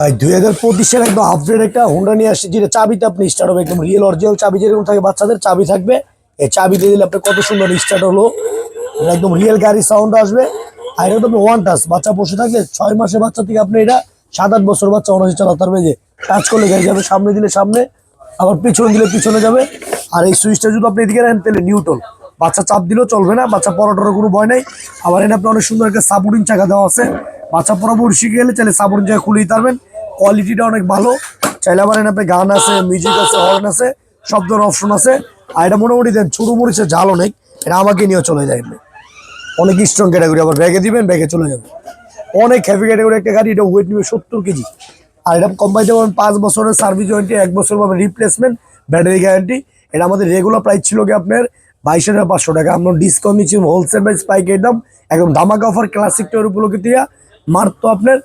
ভাই 2025 সালে একদম আপডেট একটা হোন্ডা নিয়ে আসছে, যেটা চাবিতে আপনি স্টার্ট হবে। একদম রিয়েল অরিজিনাল চাবি যেরকম থাকে বাচ্চাদের চাবি থাকবে। এই চাবি দিয়ে দিলে আপনি কত সুন্দর স্টার্ট হলো। এটা একদম রিয়েল গাড়ি সাউন্ড আসবে। আর এটা তো ওয়ান টাচ, বাচ্চা বসে থাকলে 6 মাসের বাচ্চা থেকে আপনি এটা 7-8 বছর বাচ্চা অনায়াসে চালাতে পারবে। যে টাচ করলে গাড়ি যাবে, সামনে দিলে সামনে, আবার পিছনে দিলে পিছনে যাবে। আর এই সুইচটা যদি আপনি এদিকে রাখেন তাহলে নিউট্রাল, বাচ্চা চাপ দিলেও চলবে না, বাচ্চা পড়াটার কোনো ভয় নাই। আবার এনে আপনি অনেক সুন্দর একটা সাপোর্টিং চাকা দেওয়া আছে। বাচ্চা পড়াপড়ি শিখে গেলে চাইলে সাপোর্টিং চাকা খুলে দিতে পারবেন। কোয়ালিটিটা অনেক ভালো। চাইলে আবার এনে আপনি গান আছে, মিউজিক আছে, হর্ন আছে, সব ধরনের অপশন আছে। আর এটা মোটামুটি দেন ছোটো মরিচের ঝাল অনেক, এটা আমাকে নিয়ে চলে যায়। অনেক স্ট্রং ক্যাটাগরি, আবার ব্যাগে দিবেন ব্যাগে চলে যাবে। অনেক হেভি ক্যাটাগরি একটা গাড়ি, এটা ওয়েট নিবে 70 কেজি। আর এটা কোম্পানিতে পাবেন 5 বছরের সার্ভিস ওয়ারেন্টি, 1 বছর পাবেন রিপ্লেসমেন্ট, ব্যাটারি গ্যারান্টি। এটা আমাদের রেগুলার প্রাইস ছিল কি আপনার 22,500 টাকা। আমরা ডিসকাউন্ট নিচ্ছি হোলসেল প্রাইস পাইকারি দাম, একদম ধামাকা অফার ক্লাসিক টয়ের উপলক্ষে দিয়া মাত্র আপনার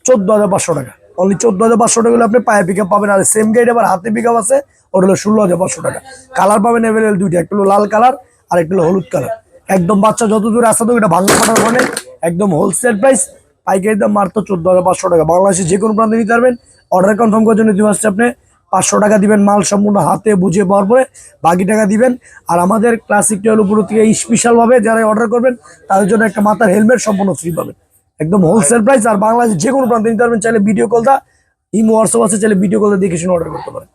14,500 টাকা। অনলি 14,500 টাকা হলে আপনি পায়ে পিক আপ পাবেন। আর সেম গাড়ি আবার হাতে পিক আপ আছে, ওটা হলো 16,500 টাকা। কালার পাবেন অ্যাভেলেবল দুইটা, একটা হলো লাল কালার আর একটা হলো হলুদ কালার। একদম বাচ্চা যত দূরে আসা তো এটা ভাঙা ফাটার মানে একদম হোলসেল প্রাইস পাইকারি দাম মাত্র 14,500 টাকা। বাংলাদেশে যে কোনো প্রান্তে নিতে পারবেন। অর্ডার কনফার্ম করার জন্য দিতে আপনি 500 টাকা দিবেন, মাল সম্পূর্ণ হাতে বুঝে পাওয়ার পরে বাকি টাকা দিবেন। আর আমাদের ক্লাসিক টয়ের উপর থেকে স্পেশালভাবে যারা অর্ডার করবেন তাদের জন্য একটা মাথার হেলমেট সম্পূর্ণ ফ্রি পাবেন, একদম হোলসেল প্রাইস। আর বাংলাদেশে যে কোনো প্রান্তে নিতে পারবেন। চাইলে ভিডিও কল দা ইমো হোয়াটসঅ্যাপ আছে, চাইলে ভিডিও কল দেখে শুনে অর্ডার করতে পারেন।